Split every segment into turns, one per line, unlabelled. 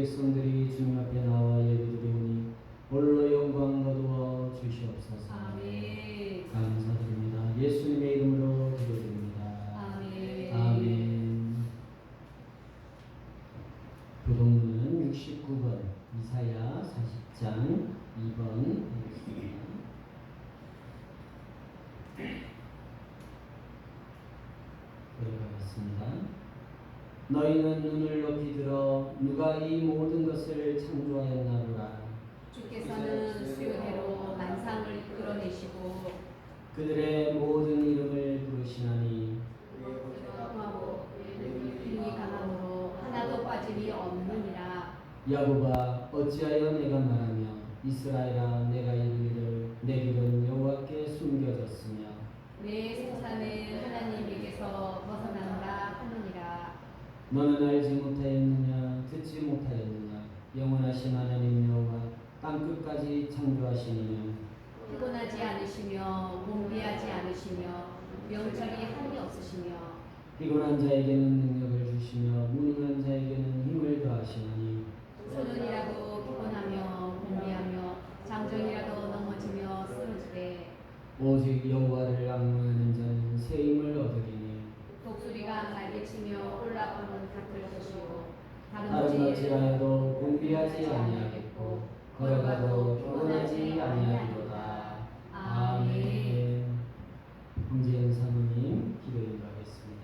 백성들이 주님 앞에 나와 예배드리오니 홀로 영광 거두어 주시옵소서.
아멘.
감사드립니다. 예수님의 이름으로 기도드립니다.
아멘.
아멘. 교동문은 69번, 이사야 40장 2번 되겠습니다. 들어가겠습니다. 너희는 눈을 높이 들어 누가 이 모든 것을 창조하였나보라.
주께서는 수요대로 만상을 이끌어내시고
그들의 모든 이름을 부르시나니
하고 이 강함으로 하나도 빠짐이 없느니라.
야곱아 어찌하여 내가 말하며 이스라엘아 내가 이르기를 내 길은 여호와께 숨겨졌으며
내 생사는 하나님에게서 벗어난다 하느니라.
너는 알지 못하였느냐 듣지 못하였느냐 영원하신 하나님 여호와 땅끝까지 창조하시느냐
피곤하지 않으시며 곤비하지 않으시며 명철이 한이 없으시며
피곤한 자에게는 능력을 주시며 무능한 자에게는 힘을 더하시나니
소년이라도 피곤하며 곤비하며 장정이라도 넘어지며 쓰러지되
오직 여호와를 악망하는 자는 새 힘을 얻으리니
독수리가 날개치며 올라오는 같을 것이요
다름질하여도 곤비하지 아니하겠고 걸어가도 피곤하지 아니하리로다. 아멘. 홍재현 사모님 기도 인도하겠습니다.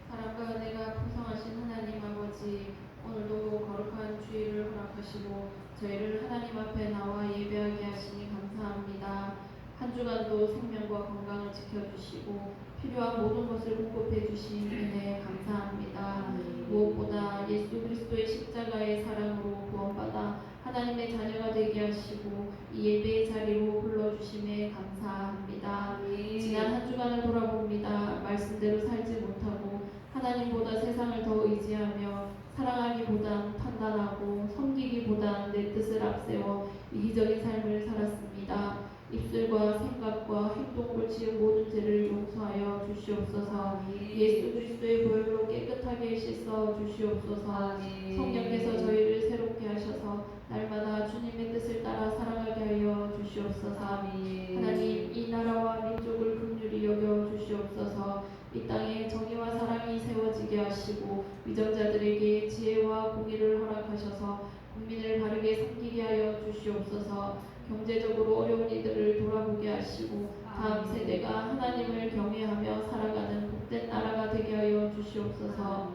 사랑과 은혜가 풍성하신 하나님 아버지, 오늘도 거룩한 주일을 허락하시고 저희를 하나님 앞에 나와 예배하게 하시니 감사합니다. 한 주간도 생명과 건강을 지켜주시고 필요한 모든 것을 공급해 주신 은혜에 감사합니다. 무엇보다 예수 그리스도의 십자가의 사랑으로 구원받아 하나님의 자녀가 되게 하시고 이 예배의 자리로 불러주심에 감사합니다. 지난 한 주간을 돌아봅니다. 말씀대로 살지 못하고 하나님보다 세상을 더 의지하며 사랑하기보단 판단하고 섬기기보단 내 뜻을 앞세워 이기적인 삶을 살았습니다. 입술과 생각과 행동으로 지은 모든 죄를 용서하여 주시옵소서. 예수 그리스도의 보혈로 깨끗하게 씻어 주시옵소서. 성령께서 저희를 새롭게 하셔서 날마다 주님의 뜻을 따라 살아가게 하여 주시옵소서. 하나님, 이 나라와 민족을 긍휼히 여겨 주시옵소서. 이 땅에 정의와 사랑이 세워지게 하시고 위정자들에게 지혜와 공의를 허락하셔서 국민을 바르게 섬기게 하여 주시옵소서. 경제적으로 어려운 이들을 돌아보게 하시고 다음 세대가 하나님을 경외하며 살아가는 복된 나라가 되게 하여 주시옵소서.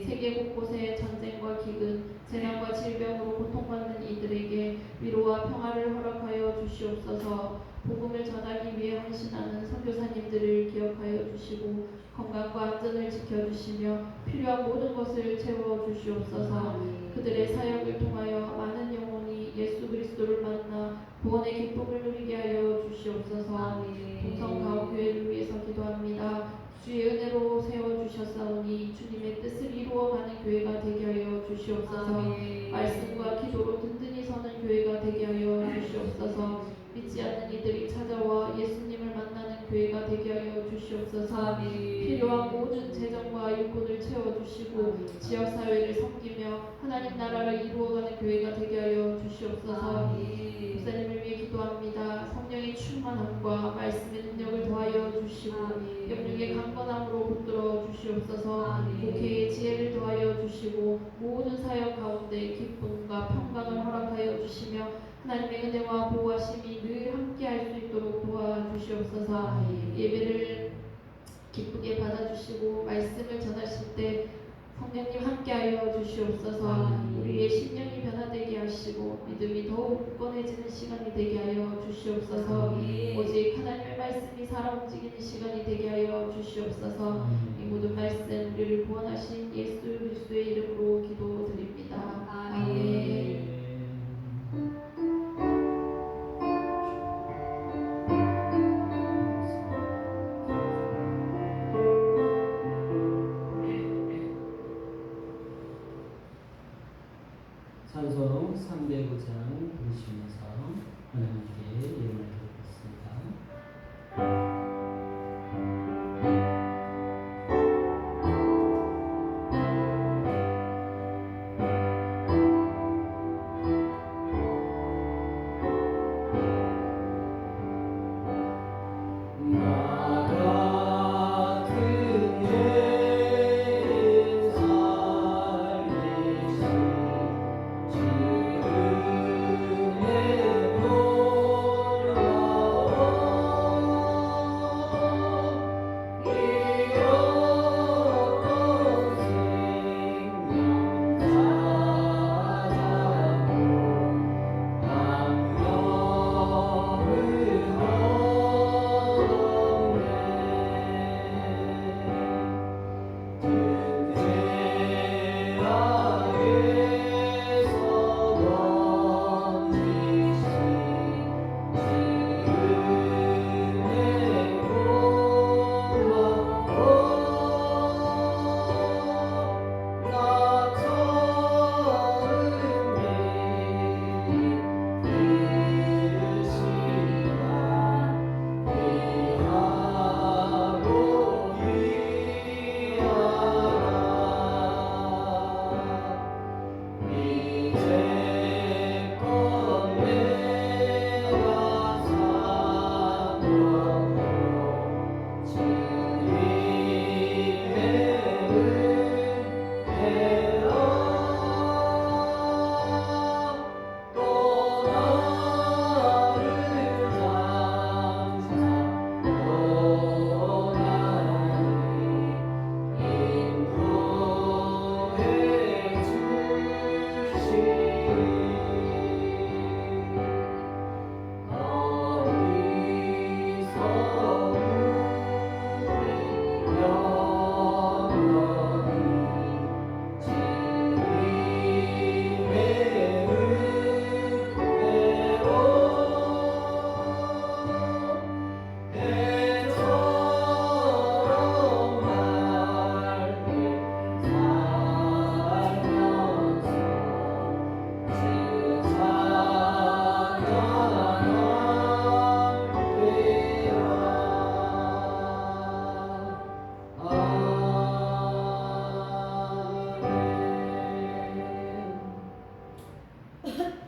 세계 곳곳에 전쟁과 기근, 재난과 질병으로 고통받는 이들에게 위로와 평화를 허락하여 주시옵소서. 복음을 전하기 위해 헌신하는 선교사님들을 기억하여 주시고 건강과 안전을 지켜주시며 필요한 모든 것을 채워주시옵소서. 그들의 사역을 통하여 많은 영혼이 예수 그리스도를 만나 구원의 기쁨을 누리게 하여 주시옵소서. 동성가옥교회를 위해서 기도합니다. 주의 은혜로 세워주셨사오니 주님의 뜻을 이루어가는 교회가 되게 하여 주시옵소서. 말씀과 기도로 든든히 서는 교회가 되게 하여 주시옵소서. 믿지 않는 이들이 찾아와 예수님을 만나는 교회가 되게 하여 주시옵소서. 필요한 모든 재정과 육군을 채워주시고 지역사회를 섬기며 하나님 나라를 이루어가는 교회가 되게 하여 주시옵소서. 목사님을 위해 기도합니다. 성령의 충만함과 말씀의 능력을 더하여 주시고 영육의 강건함으로 붙들어 주시옵소서. 목회의 지혜를 더하여 주시고 모든 사역 가운데 기쁨과 평강을 허락하여 주시며 하나님의 은혜와 보호하심이 늘 함께할 수 있도록 도와주시옵소서. 예배를 기쁘게 받아주시고 말씀을 전하실 때 성령님 함께하여 주시옵소서. 우리의 심령이 변화되게 하시고 믿음이 더욱 굳건해지는 시간이 되게 하여 주시옵소서. 오직 하나님의 말씀이 살아 움직이는 시간이 되게 하여 주시옵소서. 이 모든 말씀 우리를 구원하신 예수 그리스도의 이름으로 기도드립니다. 아멘.
찬송 309장 부르시면서 하나님께 예언을 드리겠습니다.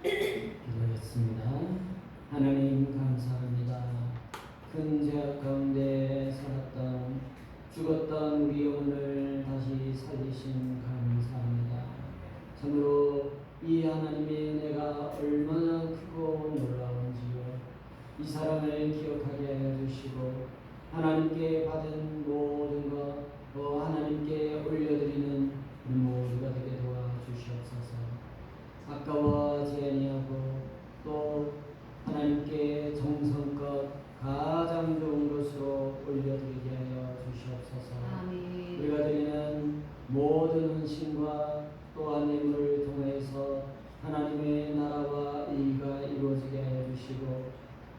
기도하겠습니다. 하나님 감사합니다. 큰 죄악 가운데 살았던 죽었던 우리 영혼을 다시 살리신 감사합니다. 참으로 이 하나님의 은혜가 얼마나 크고 놀라운지요. 이 사랑을 기억하게 하여 주시고 하나님께 받은 모든 것 또 하나님께 올려드리는 우리 모두가 되게 도와주시옵소서. 아까워하지 아니하고 또 하나님께 정성껏 가장 좋은 것으로 올려드리게 하여 주시옵소서.
아멘.
우리가 드리는 모든 헌신과 또 안내물을 통해서 하나님의 나라와 의가 이루어지게 하여 주시고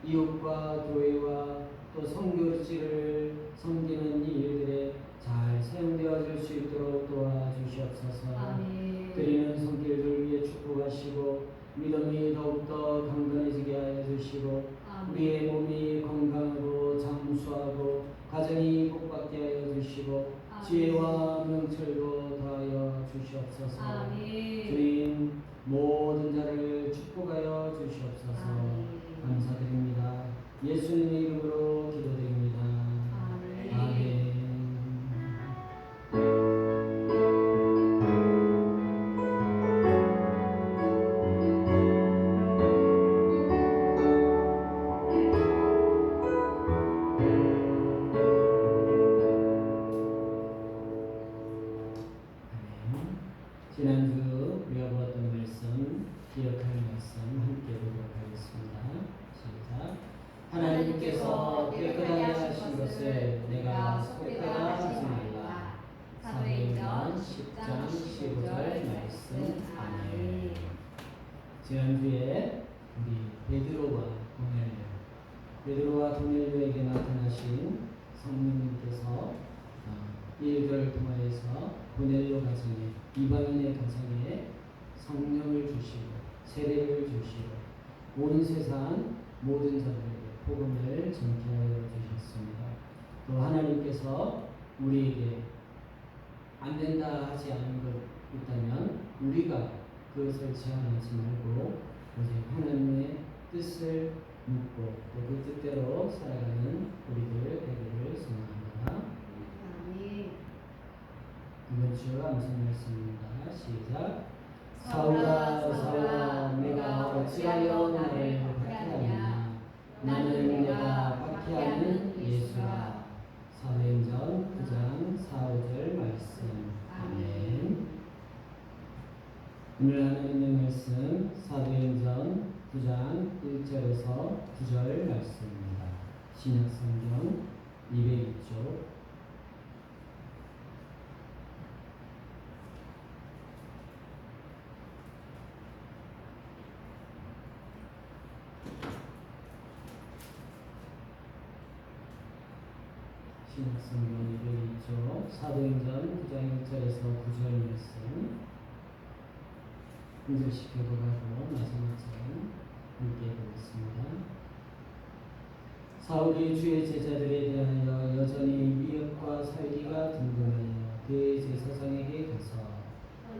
이웃과 교회와 또 선교지를 섬기는 일들에 잘 사용되어질 수 있도록 도와주시옵소서.
아멘.
드리는 손길들 위해 축복하시고 믿음이 더욱더 강건해지게 하여 주시고
아멘.
우리의 몸이 건강하고 장수하고 가정이 복받게 하여 주시고
아멘.
지혜와 명철도 더하여 주시옵소서.
아멘.
주님 모든 자를 축복하여 주시옵소서.
아멘.
감사드립니다. 예수님의 이름으로 기도드립니다.
아멘.
아멘. 지난주 우리가 보았던 말씀, 기억할 말씀 함께 보도록 하겠습니다. 시작. 하나님께서 깨끗하게 하신 것을 내가 속되다 하지 말라. 사도행전 10장 15절 말씀. 아멘. 지난주에 우리 베드로와 도넬료에게 나타나신 성령님께서 일들을 통하여서 고넬료 가정에 이방인의 가정에 성령을 주시고 세례를 주시고 온 세상 모든 자들에게 복음을 전케하여 주셨습니다. 또 하나님께서 우리에게 안 된다 하지 않은 것 있다면 우리가 그것을 제한하지 말고 오직 하나님의 뜻을 묻고 또 그 뜻대로 살아가는 우리들 되기를 소망합니다.
아멘.
이번 주 암송 말씀입니다. 시작. 사울아 사울아 내가 어찌하여 나를 박해하느냐. 나는 내가 박해하는 예수라. 사도행전 9장 4-5절 말씀. 아멘. 오늘 하나님의 말씀 사도행전 9장 1절에서 9절 말씀입니다. 신약성경 202쪽 신약성경 202쪽 사도행전 9장 1절에서 9절 말씀 분절시켜도 가고 마지막처럼 함께 보겠습니다. 사울이 주의 제자들에 대하여 여전히 미역과 살기가 든든하여 대제사장에게 가서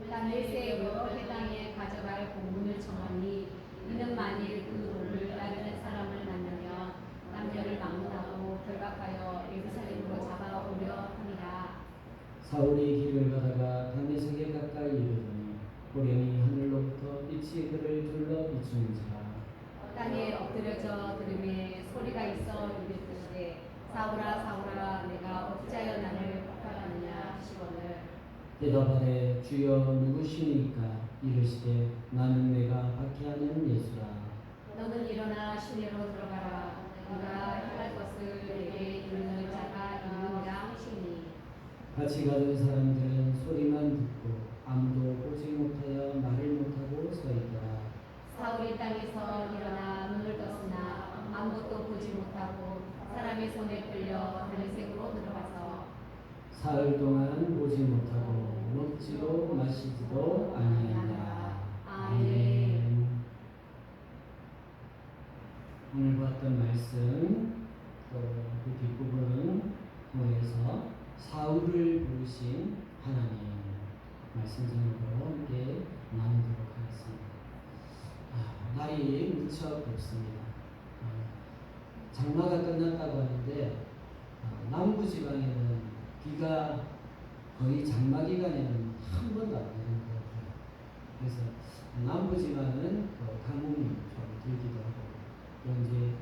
다메섹 여러 해당에 가져갈 공문을 청하니 이는 만일 그 도를 따르는 사람을 만나면 남녀를 막론하고 결박하여 예루살렘으로 잡아오려 함이라.
사울이 길을 가다가 다메섹에 가까이 이르더니 호련히 하늘로부터 빛이 그를 둘러 비추는지라.
땅에 엎드려져 들음에 소리가 있어 이르되 사울아 사울아 내가 어찌하여 나를 박탈하느냐 하시거늘
대답하되 주여 누구시니까? 이르시되 나는 내가 박해하는 예수라.
너는 일어나 시내로 들어가라 네가 행할 것을 내게 이르는 자가 있느니라 하시니
같이 가던 사람들은 소리만 듣고 아무도 보지 못하여 말을 못하고 서 있더라.
사울이 땅에서 일어나 눈을 떴으나 아무것도 보지 못하고 사람의 손에 끌려 다메섹으로 들어가서
사흘 동안 보지 못하고 먹지도 마시지도 아니하니라. 아멘. 오늘 봤던 말씀 그 뒷부분을 통해서 사울을 부르신 하나님 말씀 제목으로 함께 나누도록 하겠습니다. 날이 무척 덥습니다. 장마가 끝났다고 하는데 남부 지방에는 비가 거의 장마 기간에는 한 번도 안 내리는 것 같아요. 그래서 남부 지방은 가뭄이 좀 들기도 하고 또 이제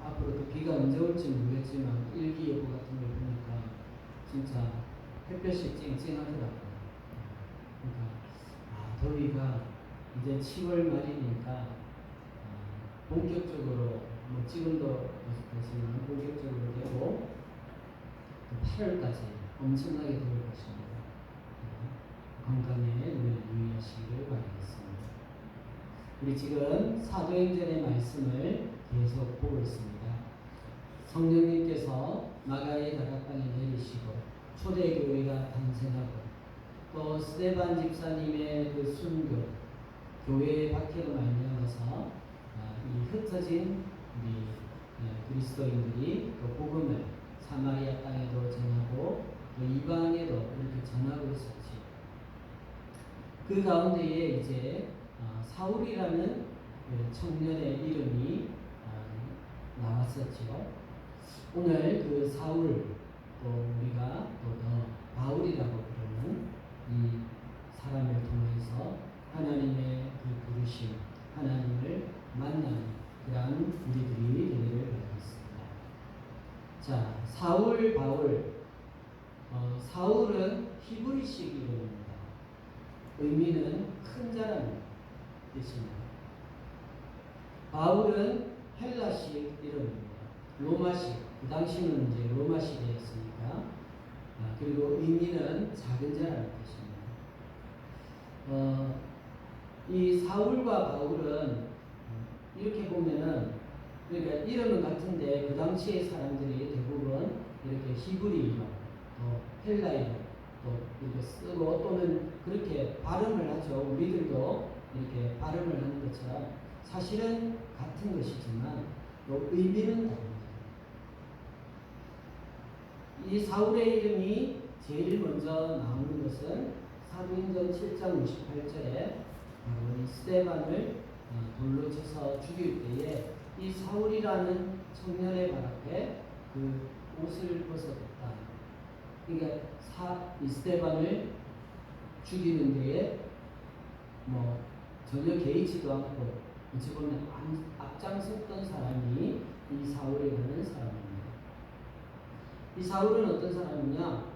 앞으로 또 비가 언제 올지 모르겠지만 일기예보 같은 걸 보니까 진짜 햇볕이 쨍쨍하더라고요. 그러니까 더위가 이제 7월 말이니까 본격적으로 뭐 지금도 계시지만 본격적으로 되고 8월까지 엄청나게 더울 것입니다. 건강에 늘 유의하시기를 바라겠습니다. 우리 지금 사도행전의 말씀을 계속 보고 있습니다. 성령님께서 마가의 다락방에 내리시고 초대교회가 탄생하고 또 스데반 집사님의 그 순교, 교회의 박해로 말미암아서 이 흩어진 우리 그리스도인들이 또 복음을 사마리아 땅에도 전하고 또 이방에도 이렇게 전하고 있었지. 그 가운데에 이제 사울이라는 청년의 이름이 나왔었죠. 오늘 그 사울 또 우리가 또 더 바울이라고 부르는 이 사람을 통해서 하나님의 그 부르심, 하나님을 만나는 그러한 우리들이 되기를 바라겠습니다. 자, 사울, 바울. 사울은 히브리식 이름입니다. 의미는 큰 자라는 뜻입니다. 바울은 헬라식 이름입니다. 로마식, 그 당시는 이제 로마식이었으니까, 그리고 의미는 작은 자라는 뜻입니다. 이 사울과 바울은 이렇게 보면은 그러니까 이름은 같은데 그 당시의 사람들이 대부분 이렇게 히브리 이름, 또 헬라 이름, 또 이렇게 쓰고 또는 그렇게 발음을 하죠. 우리들도 이렇게 발음을 하는 것처럼 사실은 같은 것이지만 또 의미는 다릅니다. 이 사울의 이름이 제일 먼저 나오는 것은 사도행전 7장 58절에 이 스데반을 돌로 쳐서 죽일 때에 이 사울이라는 청년의 발 앞에 그 옷을 벗어뒀다. 그러니까 이 스데반을 죽이는 데에 뭐 전혀 개의치도 않고 어찌 보면 앞장섰던 사람이 이 사울이라는 사람입니다. 이 사울은 어떤 사람이냐?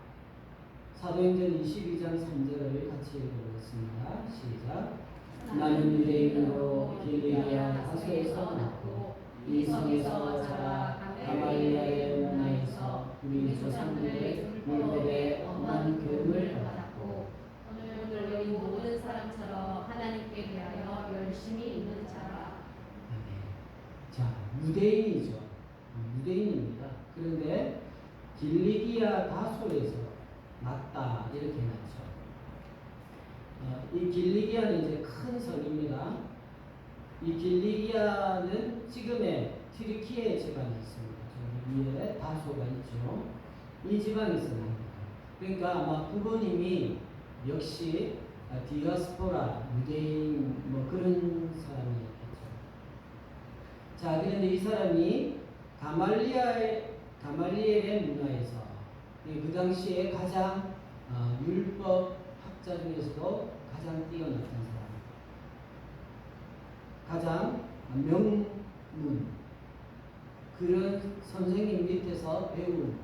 사도행전 22장 3절을 같이 읽어보겠습니다. 시작. 나는 유대인으로 길리기아 다소에서 났고 이 성에서 자라 가말리엘의 문화에서 우리 조상들의 율법에 엄한 교훈을 받았고
오늘도 이 모든 사람처럼 하나님께 대하여 열심히 있는 자라.
자, 유대인이죠. 유대인입니다. 그런데 길리기아 다소에서 났다 이렇게 났죠. 이 길리기아는 이제 큰 성입니다. 이 길리기아는 지금의 튀르키예 지방이 있습니다. 저기 위에 다소가 있죠. 이 지방에 있습니다. 그러니까 아마 부모님이 역시 디아스포라, 유대인 뭐 그런 사람이었겠죠. 자, 그런데 이 사람이 가말리엘의 문화에서 그 당시에 가장 율법 학자 중에서도 가장 뛰어났던 사람, 가장 명문 그런 선생님 밑에서 배운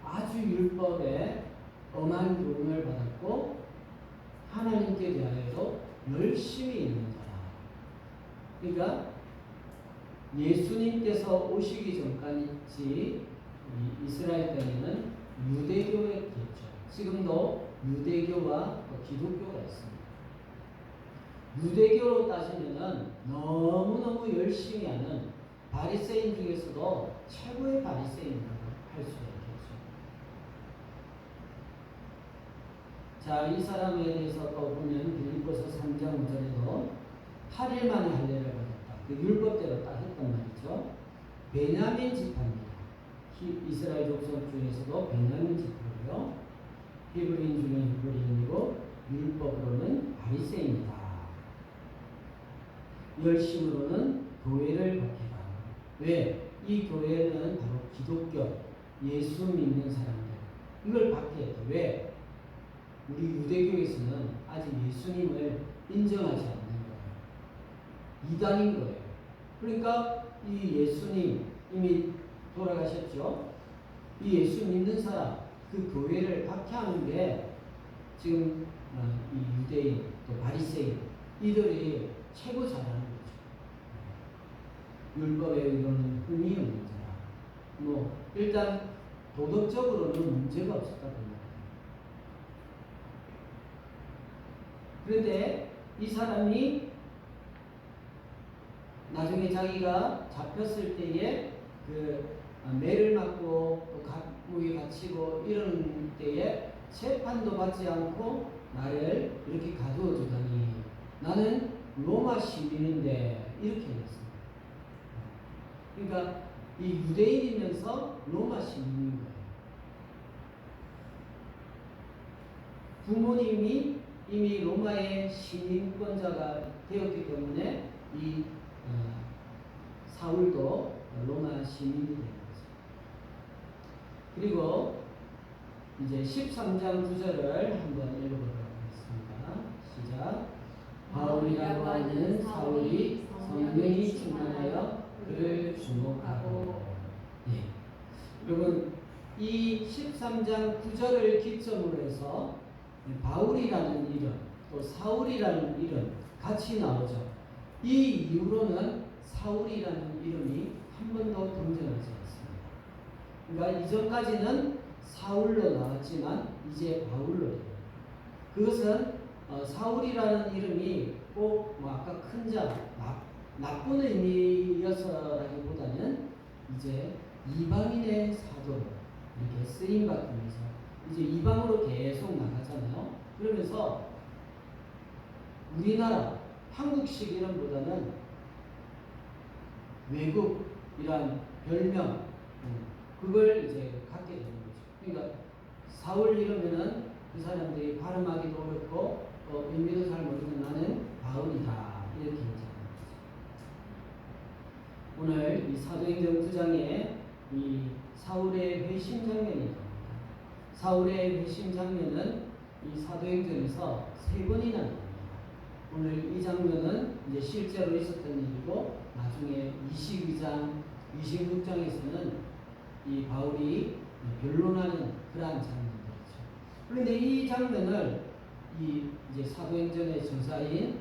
아주 율법에 엄한 교훈을 받았고 하나님께 대하여도 열심히 있는 사람. 그러니까 예수님께서 오시기 전까지 이스라엘 땅에는 유대교였겠죠. 지금도 유대교와 기독교가 있습니다. 유대교로 따지면은 너무너무 열심히 하는 바리새인 중에서도 최고의 바리새인이라고 할 수가 있겠죠. 자, 이 사람에 대해서 또 보면 빌립보서 3장 5절에도 8일 만에 할례를 받았다. 그 율법대로 딱 했단 말이죠. 베냐민 지파입니다. 이스라엘 족속 중에서도 베냐민 지파고요. 히브리인 중에 히브리인이고 율법으로는 바리새인이다. 열심으로는 교회를 박해라. 왜? 이 교회는 바로 기독교, 예수 믿는 사람들. 이걸 박해했다. 왜? 우리 유대교에서는 아직 예수님을 인정하지 않는 거예요. 이단인 거예요. 그러니까 이 예수님 이미 돌아가셨죠. 이 예수 믿는 사람, 그 교회를 박해하는 게 지금 이 유대인 또 바리새인 이들이 최고 잘하는 거죠. 율법에 의거는 흠이 없는 사람. 뭐 일단 도덕적으로는 문제가 없었다 봅니다. 그런데 이 사람이 나중에 자기가 잡혔을 때에 그 매를 맞고 또 감옥에 갇히고 이런 때에 재판도 받지 않고 나를 이렇게 가두어 주다니 나는 로마 시민인데 이렇게 했습니다. 그러니까 이 유대인이면서 로마 시민인 거예요. 부모님이 이미 로마의 시민권자가 되었기 때문에 이 사울도 로마 시민이 된 거죠. 그리고 이제 13장 9절을 한번 읽어보도록 하겠습니다. 시작. 바울이라고 하는 사울이 성령이 충만하여 그를 주목하고. 예. 여러분 이 13장 9절을 기점으로 해서 바울이라는 이름 또 사울이라는 이름 같이 나오죠. 이 이후로는 사울이라는 이름이 한 번도 등장하지 않습니다. 그러니까 이전까지는 사울로 나왔지만 이제 바울로 돼요. 그것은 사울이라는 이름이 꼭 뭐 아까 큰 자, 나쁜 의미여서라기보다는 이제 이방인의 사도로 이렇게 쓰임 받으면서 이제 이방으로 계속 나가잖아요. 그러면서 우리나라 한국식 이름보다는 외국이란 별명 그걸 이제 갖게 되는 거죠. 그러니까 사울 이러면은 그 사람들이 발음하기도 어렵고 의미도 잘 모르는 나는 바울이다 이렇게 얘기하는 거죠. 오늘 이 사도행전 9장에 이 사울의 회심 장면이 나옵니다. 사울의 회심 장면은 이 사도행전에서 3번이나 나옵니다. 오늘 이 장면은 이제 실제로 있었던 일이고 나중에 22장, 26장에서는 이 바울이 변론하는 그러한 장면들이죠. 그런데 이 장면을 이제 사도행전의 저자인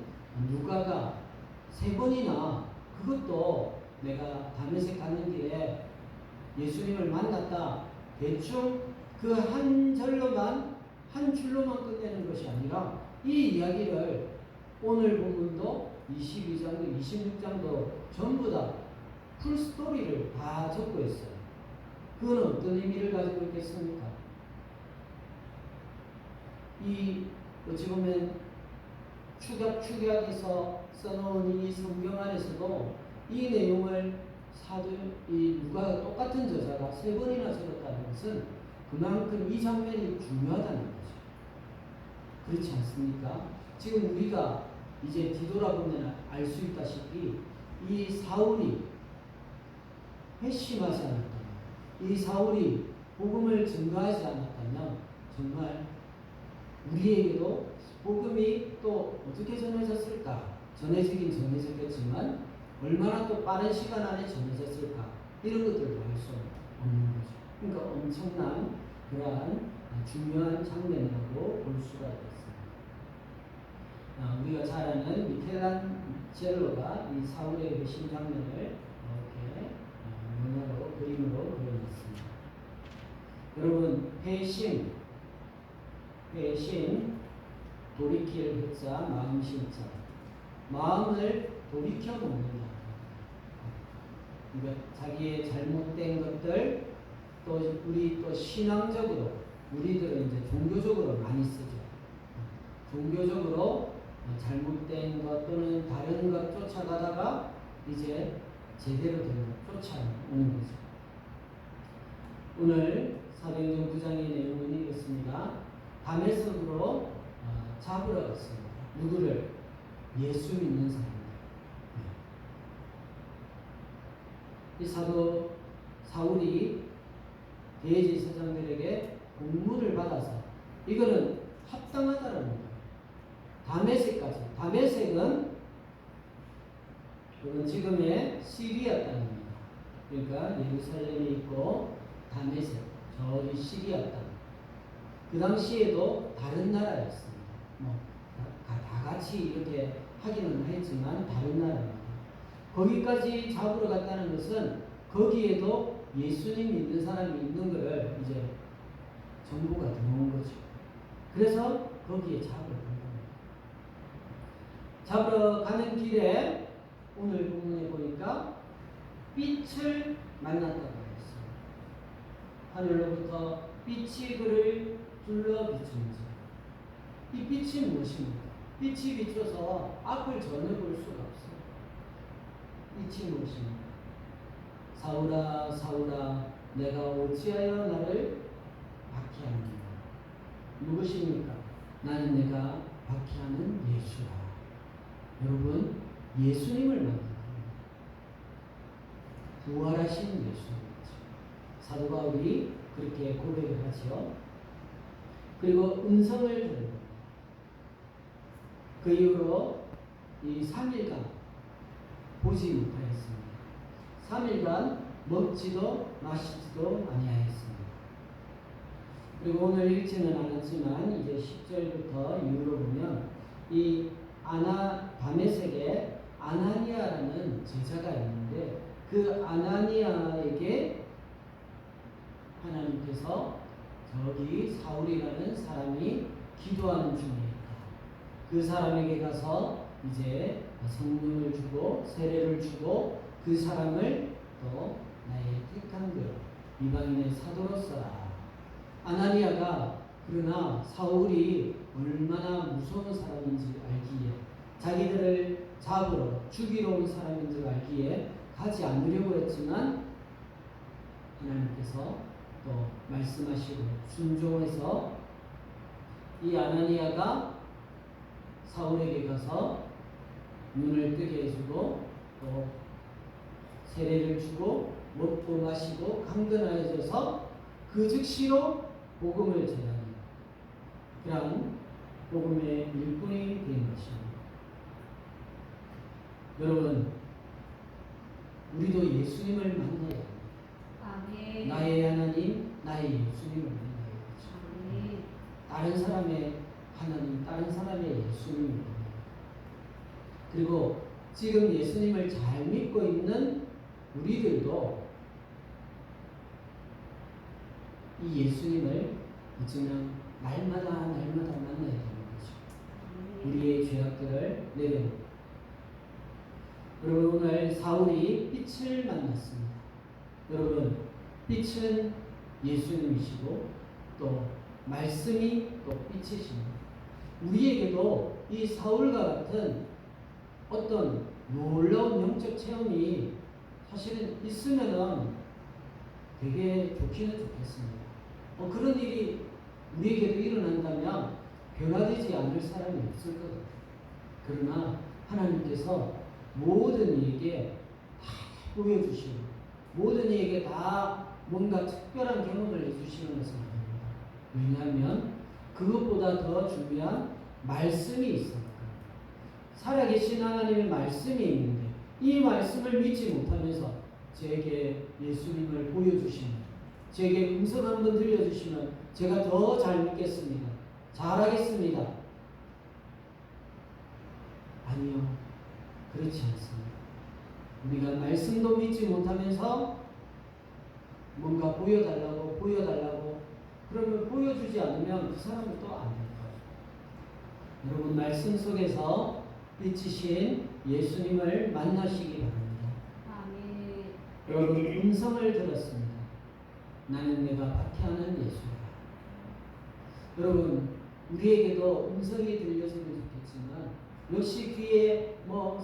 누가가 3번이나 그것도 내가 다메섹 가는 길에 예수님을 만났다 대충 그 한 절로만 한 줄로만 끝내는 것이 아니라 이 이야기를 오늘 본문도 22장도 26장도 전부 다 풀스토리를 다 적고 있어요. 그건 어떤 의미를 가지고 있겠습니까? 이 어찌 보면 축약에서 써놓은 이 성경 안에서도 이 내용을 이 누가 똑같은 저자가 3번이나 적었다는 것은 그만큼 이 장면이 중요하다는 거죠. 그렇지 않습니까? 지금 우리가 이제 뒤돌아보면 알 수 있다시피 이 사울이 회심하지 않았다면, 이 사울이 복음을 증거하지 않았다면 정말 우리에게도 복음이 또 어떻게 전해졌을까? 전해지긴 전해졌겠지만 얼마나 또 빠른 시간 안에 전해졌을까? 이런 것들도 알 수 없는 거죠. 그러니까 엄청난 그러한 중요한 장면이라고 볼 수가 있습니다. 우리가 잘 아는 미켈란젤로가 이 사울의 회심 장면을 이렇게 문화로 그림으로 그려놨습니다. 여러분, 회심, 돌이킬 회자, 마음심자, 마음을 돌이켜 놓는다. 그러니까 자기의 잘못된 것들, 또 우리 또 신앙적으로, 우리들은 이제 종교적으로 많이 쓰죠. 종교적으로 잘못된 것 또는 다른 것 쫓아가다가 이제 제대로 된 것 쫓아오는 거죠. 오늘 사도행전 9장의 내용은 이렇습니다. 다메섹으로 잡으러 갔습니다. 누구를? 예수 믿는 사람들. 이 사도 사울이 대제사장들에게 공문을 받아서 이거는 합당하다는 거예요. 다메섹까지. 다메섹은 그건 지금의 시리아 땅입니다. 그러니까 예루살렘에 있고 다메섹, 저기 시리아 땅. 그 당시에도 다른 나라였습니다. 다 같이 이렇게 하기는 했지만 다른 나라입니다. 거기까지 잡으러 갔다는 것은 거기에도 예수님 믿는 사람이 있는 것을 이제 정보가 들어온 거죠. 그래서 거기에 잡으러 간 겁니다. 잡으러 가는 길에 오늘 본문에 보니까 빛을 만났다고 했어요. 하늘로부터 빛이 그를 둘러 비추면서. 이 빛이 무엇입니까? 빛이 비춰서 앞을 전혀 볼 수가 없어요. 빛이 무엇입니까? 사울아, 사울아, 내가 어찌하여 나를 박해하느냐? 누구십니까? 나는 내가 박해하는 예수라. 여러분, 예수님을 만납니다. 부활하신 예수님이죠. 사도 바울이 그렇게 고백을 하죠. 그리고 음성을 들은 그 이후로 이 3일간 보지 못하였습니다. 3일간 먹지도 마시지도 아니하였습니다. 그리고 오늘 읽지는 않았지만 이제 10절부터 이후로 보면 이 다메섹에 아나니아라는 제자가 있는데 그 아나니아에게 하나님께서 저기 사울이라는 사람이 기도하는 중에 있다. 그 사람에게 가서 이제 성령을 주고 세례를 주고 그 사람을 또 나의 택한 그 이방인의 사도로 써라. 아나니아가 그러나 사울이 얼마나 무서운 사람인지 알기에 자기들을 잡으러 죽이러 온 사람인 줄 알기에 가지 않으려고 했지만 하나님께서 또 말씀하시고 순종해서 이 아나니아가 사울에게 가서 눈을 뜨게 해주고 또 세례를 주고 먹고 마시고 강건하여져서 그 즉시로 복음을 전하는 그런 복음의 일꾼이 된 것입니다. 여러분, 우리도 예수님을 만나야 합니다.
아멘.
나의 하나님, 나의 예수님을 만나야 되죠.
아멘.
다른 사람의 하나님, 다른 사람의 예수님을 만나야 돼요. 그리고 지금 예수님을 잘 믿고 있는 우리들도 이 예수님을 어쩌면 날마다 만나야 되는 거죠. 우리의 죄악들을 내려놓고. 여러분, 오늘 사울이 빛을 만났습니다. 여러분, 빛은 예수님이시고 또 말씀이 또 빛이십니다. 우리에게도 이 사울과 같은 어떤 놀라운 영적 체험이 사실은 있으면은 되게 좋기는 좋겠습니다. 그런 일이 우리에게도 일어난다면 변화되지 않을 사람이 없을 것 같아요. 그러나 하나님께서 모든 이에게 다 보여주시고 모든 이에게 다 뭔가 특별한 경험을 해주시는 것은 아닙니다. 왜냐하면 그것보다 더 중요한 말씀이 있습니다. 살아계신 하나님의 말씀이 있는데 이 말씀을 믿지 못하면서 제게 예수님을 보여주시면, 제게 음성 한번 들려주시면 제가 더 잘 믿겠습니다. 잘하겠습니다. 아니요, 그렇지 않습니다. 우리가 말씀도 믿지 못하면서 뭔가 보여달라고 그러면 보여주지 않으면 그 사람은 또 안 될 거예요. 여러분, 말씀 속에서 빛이신 예수님을 만나시기 바랍니다.
아멘.
여러분, 음성을 들었습니다. 나는 내가 박해하는 예수다. 여러분, 우리에게도 음성이 들려주면 좋겠지만 역시 귀에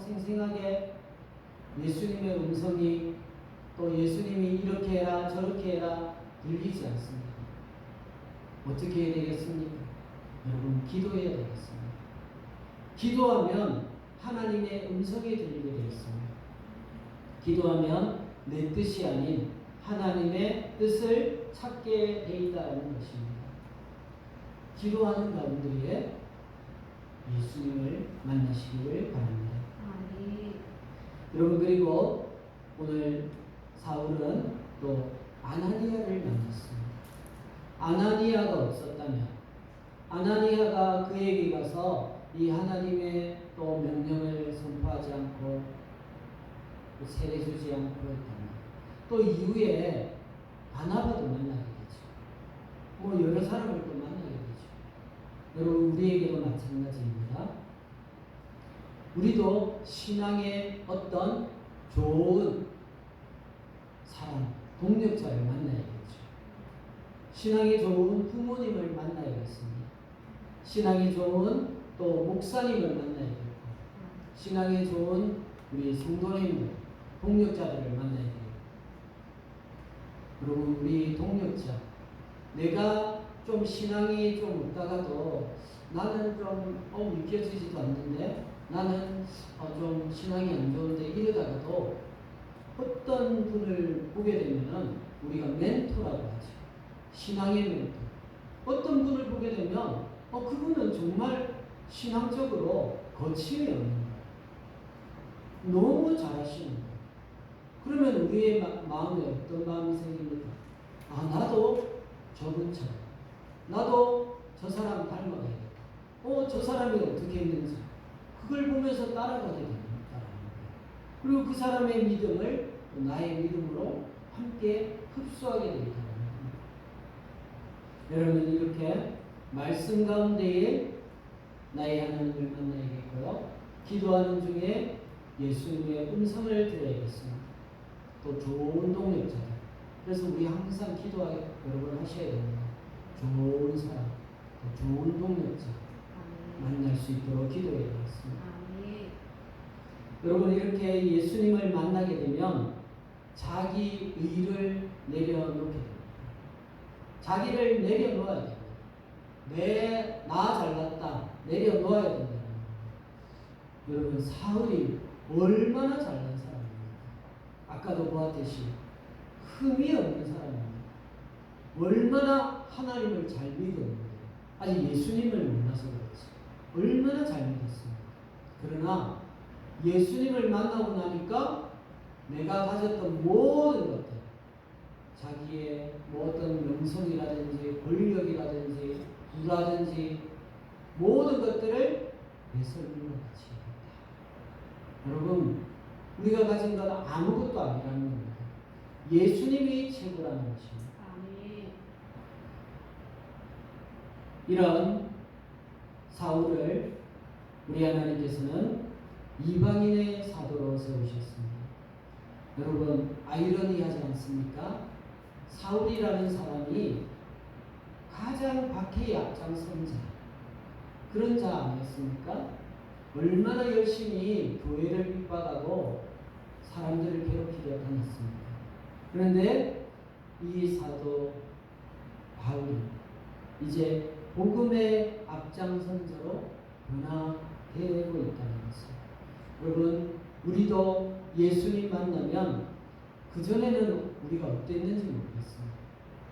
생생하게 예수님의 음성이 또 예수님이 이렇게 해라 저렇게 해라 들리지 않습니다. 어떻게 해야 되겠습니까? 여러분, 기도해야 되겠습니다. 기도하면 하나님의 음성이 들리게 되어 있습니다. 기도하면 내 뜻이 아닌 하나님의 뜻을 찾게 돼 있다는 것입니다. 기도하는 가운데에 예수님을 만나시기를 바랍니다.
아멘.
여러분, 그리고 오늘 사울은 또 아나니아를 만났습니다. 아나니아가 없었다면, 아나니아가 그에게 가서 이 하나님의 또 명령을 선포하지 않고 세례 주지 않고 했다면, 또 이후에 바나바도 만나게 되죠. 여러 사람을 또 만나게 되죠. 여러분, 우리에게도 마찬가지입니다. 우리도 신앙의 어떤 좋은 사람, 동력자를 만나야겠죠. 신앙이 좋은 부모님을 만나야겠습니다. 신앙이 좋은 또 목사님을 만나야겠고, 신앙이 좋은 우리 성도님들, 동력자들을 만나야겠고. 여러분, 우리 동력자, 내가 좀 신앙이 좀 없다가도 나는 좀 믿겨지지도 않는데, 나는 좀 신앙이 안 좋은데 이러다가도 어떤 분을 보게 되면은 우리가 멘토라고 하죠. 신앙의 멘토. 어떤 분을 보게 되면 그분은 정말 신앙적으로 거침이 없는 거예요. 너무 잘하시는 거예요. 그러면 우리의 마음에 어떤 마음이 생깁니까? 나도 저분처럼, 나도 저 사람 닮아가야겠다. 저 사람이 어떻게 했는지 그걸 보면서 따라가게 됩니다. 그리고 그 사람의 믿음을 나의 믿음으로 함께 흡수하게 되기 바랍니다. 여러분, 이렇게 말씀 가운데에 나의 하나님을 만나야겠고요. 기도하는 중에 예수님의 음성을 들어야겠습니다. 또 좋은 동력자들. 그래서 우리 항상 기도하게 여러분 하셔야 됩니다. 좋은 사람, 또 좋은 동력자 만날 수 있도록 기도해야 되겠습니다.
아멘.
여러분, 이렇게 예수님을 만나게 되면 자기 의를 내려놓게 됩니다. 자기를 내려놓아야 됩니다. 나 잘났다 내려놓아야 된다. 여러분, 사울이 얼마나 잘난 사람입니까? 아까도 보았듯이 흠이 없는 사람입니다. 얼마나 하나님을 잘 믿었는데 아직 예수님을 만나서 그렇지 얼마나 잘 믿었습니까? 그러나 예수님을 만나고 나니까 내가 가졌던 모든 것들, 자기의 어떤 명성이라든지 권력이라든지 부라든지 모든 것들을 예수님과 같이 했다. 여러분, 우리가 가진 건 아무것도 아니라는 겁니다. 예수님이 최고라는 것입니다.
아멘.
이런 사울을 우리 하나님께서는 이방인의 사도로 세우셨습니다. 여러분, 아이러니하지 않습니까? 사울이라는 사람이 가장 박해의 앞장선 자, 그런 자 아니었습니까? 얼마나 열심히 교회를 핍박하고 사람들을 괴롭히려 다녔습니까? 그런데 이 사도 바울이 이제 복음의 앞장선자로 변화되고 있다는 것을. 여러분, 우리도 예수님 만나면 그전에는 우리가 어땠는지 모르겠습니다.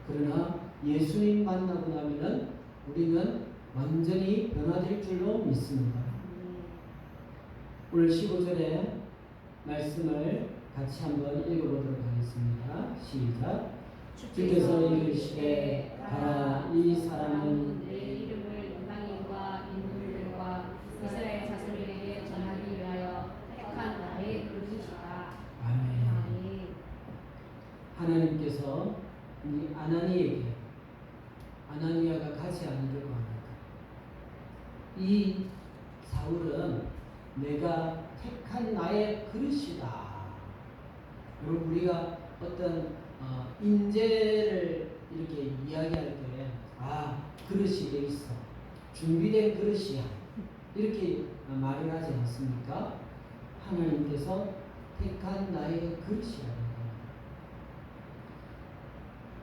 그러나 예수님 만나고 나면은 우리는 완전히 변화될 줄로 믿습니다. 오늘 15절의 말씀을 같이 한번 읽어보도록 하겠습니다. 시작. 주께서 이르시되 가라, 이 사람은
내 이름을 이방인과 인물들과 이스라엘 자손에게 전하기 위하여 택한 나의 그릇이다.
아멘.
아멘.
하나님께서 이 아나니아가 가지 않으려고 합니다. 이 사울은 내가 택한 나의 그릇이다. 여러분, 우리가 어떤 인재를 이렇게 이야기할 때 그릇이 돼 있어, 준비된 그릇이야, 이렇게 말을 하지 않습니까? 하나님께서 택한 나의 그릇이라는 겁니다.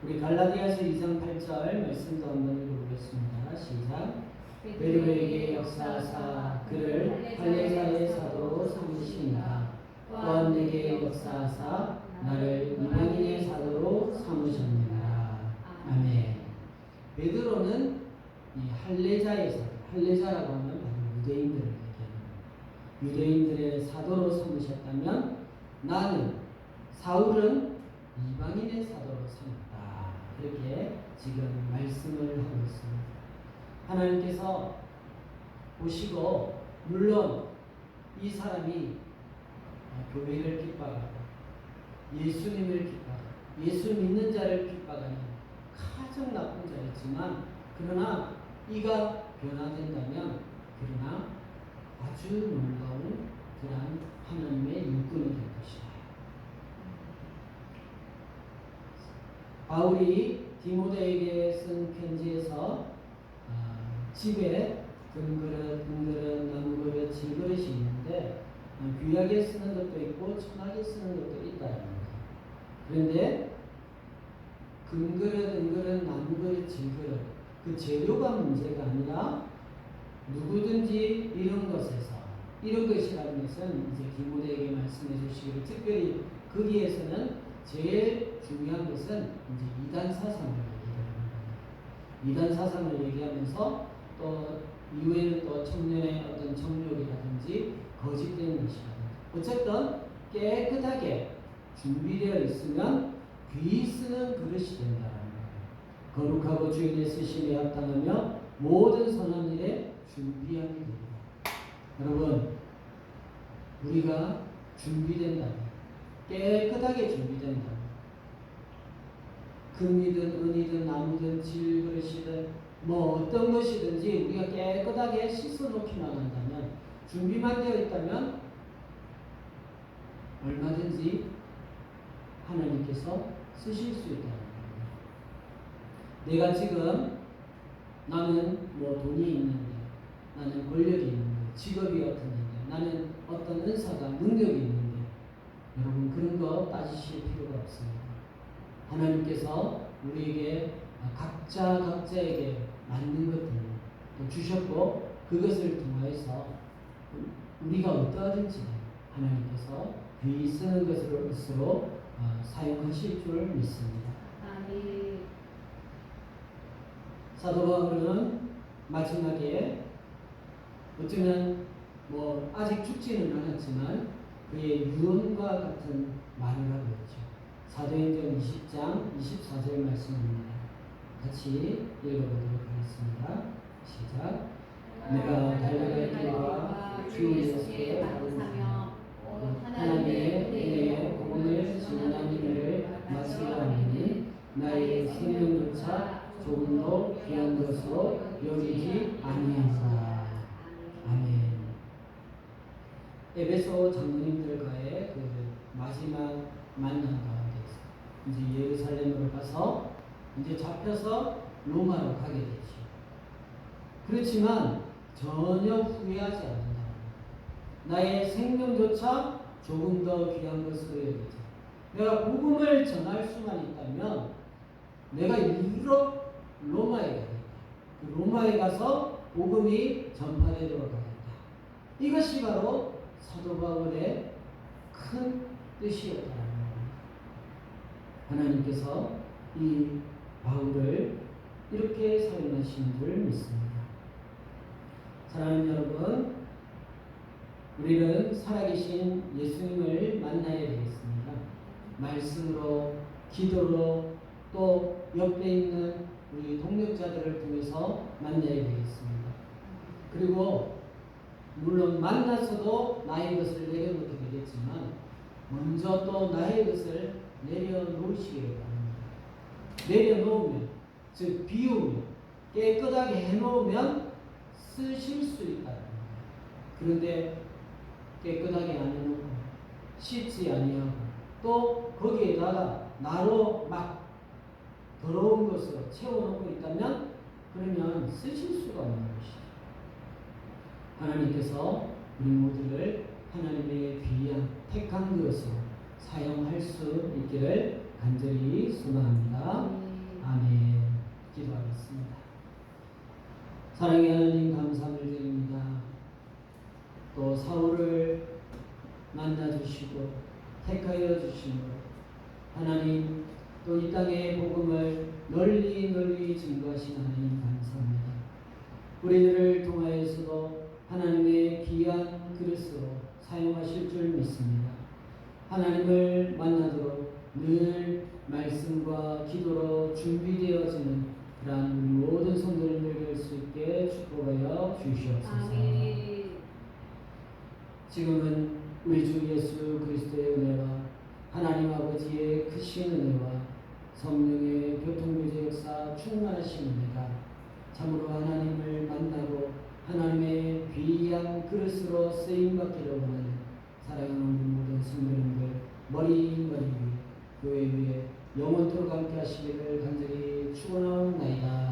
우리 갈라디아서 2장 8절 말씀도 한번 읽어보겠습니다. 시작. 베드로에게 역사하사 그를 할례자의 사도로 삼으시니가 또한 내게 역사하사 나를 이방인의 사도로 삼으셨느니라. 아멘. 베드로는 이 할례자의 사도, 할례자라고 하면 바로 유대인들을 얘기합니다. 유대인들의 사도로 삼으셨다면 나는, 사울은 이방인의 사도로 삼았다. 그렇게 지금 말씀을 하고 있습니다. 하나님께서 보시고, 물론 이 사람이 교회를 핍박하고 예수님을 핍박하고 예수 믿는 자를 핍박하는 가장 나쁜 자였지만, 그러나 이가 변화된다면 그러나 아주 놀라운 그러한 하나님의 일꾼이 될 것이다. 바울이 디모데에게 쓴 편지에서 집에 금그릇, 나무그릇, 질그릇이 있는데 귀하게 쓰는 것도 있고 천하게 쓰는 것도 있다는 거예요. 그런데 금그릇, 은그릇, 나무그릇, 질그릇, 그 재료가 문제가 아니라 누구든지 이런 것에서, 이런 것이라는 것은 이제 디모데에게 말씀해 주시기를, 특별히 거기에서는 제일 중요한 것은 이제 이단 사상을 얘기합니다. 이단 사상을 얘기하면서 또 이후에는 또 청년의 어떤 정욕이라든지 거짓된 것이라든지, 어쨌든 깨끗하게 준비되어 있으면 귀 쓰는 그릇이 된다는 거예요. 거룩하고 주인의 쓰심에 합당하며 모든 선한 일에 준비함이 됩니다. 여러분, 우리가 준비된다면, 깨끗하게 준비된다면, 금이든 은이든 나무든 질그릇이든 뭐 어떤 것이든지 우리가 깨끗하게 씻어놓기만 한다면, 준비만 되어 있다면 얼마든지 하나님께서 쓰실 수 있다는 겁니다. 내가 지금 나는 뭐 돈이 있는데, 나는 권력이 있는데, 직업이 어떻는데, 나는 어떤 은사가, 능력이 있는데, 여러분 그런 거 따지실 필요가 없습니다. 하나님께서 우리에게 각자에게 맞는 것들을 주셨고, 그것을 통해서 우리가 어떠하든지 하나님께서 귀 쓰는 것으로 사용하실 줄 믿습니다.
아멘.
사도 바울은 마지막에 어쩌면 뭐 아직 죽지는 않았지만 그의 유언과 같은 말을 하고 있죠. 사도행전 20장 24절 말씀입니다. 같이 읽어보도록 하겠습니다. 시작. 내가 달려갈 길과 주 예수께 감사하며 하나님의 은혜의 복음을 전하는 일을 마치려 하니 나의 생명조차 조금도 귀한 것으로 여기지 아니하노라. 아멘. 에베소 장로님들과의 그 마지막 만남 가운데서 이제 예루살렘으로 가서 이제 잡혀서 로마로 가게 되죠. 그렇지만 전혀 후회하지 않는다. 나의 생명조차 조금 더 귀한 것으로 여기자. 내가 복음을 전할 수만 있다면 내가 일부러 로마에 가겠다. 그 로마에 가서 복음이 전파되도록 하겠다. 이것이 바로 사도 바울의 큰 뜻이었다는 겁니다. 하나님께서 이 바울을 이렇게 사용하신 줄 믿습니다. 사랑하는 여러분, 우리는 살아계신 예수님을 만나야 되겠습니다. 말씀으로, 기도로, 또 옆에 있는 우리 동역자들을 통해서 만나야 되겠습니다. 그리고 물론 만나서도 나의 것을 내려놓게 되겠지만 먼저 또 나의 것을 내려놓으시기를 바랍니다. 내려놓으면, 즉 비우면, 깨끗하게 해놓으면 쓰실 수 있다. 그런데 깨끗하게 안 해놓고 씻지 아니하고 또 거기에다가 나로 막 더러운 것으로 채워놓고 있다면 그러면 쓰실 수가 없는 것이죠. 하나님께서 우리 모두를 하나님의 귀한 택한 그릇으로 사용할 수 있기를 간절히 소망합니다. 아멘. 기도하겠습니다. 사랑의 하나님, 감사를 드립니다. 또 사울을 만나주시고 택하여 주시고 하나님, 또 이 땅의 복음을 널리 증거하신 하나님 감사합니다. 우리들을 통하여서도 하나님의 귀한 그릇으로 사용하실 줄 믿습니다. 하나님을 만나도록 늘 말씀과 기도로 준비되어지는 그러한 우리 모든 성도님들 될 수 있게 축복하여 주시옵소서.
아멘.
지금은 우리 주 예수 그리스도의 은혜와 하나님 아버지의 크신 은혜와 성령의 교통유제 역사 충만하신 은혜가 참으로 하나님을 만나고 하나님의 귀한 그릇으로 쓰임받기를 원하는 사랑하는 우리 모든 성도님들 머리 위에 교회 위에 영원토록 함께 하시기를 간절히 축원하옵나이다.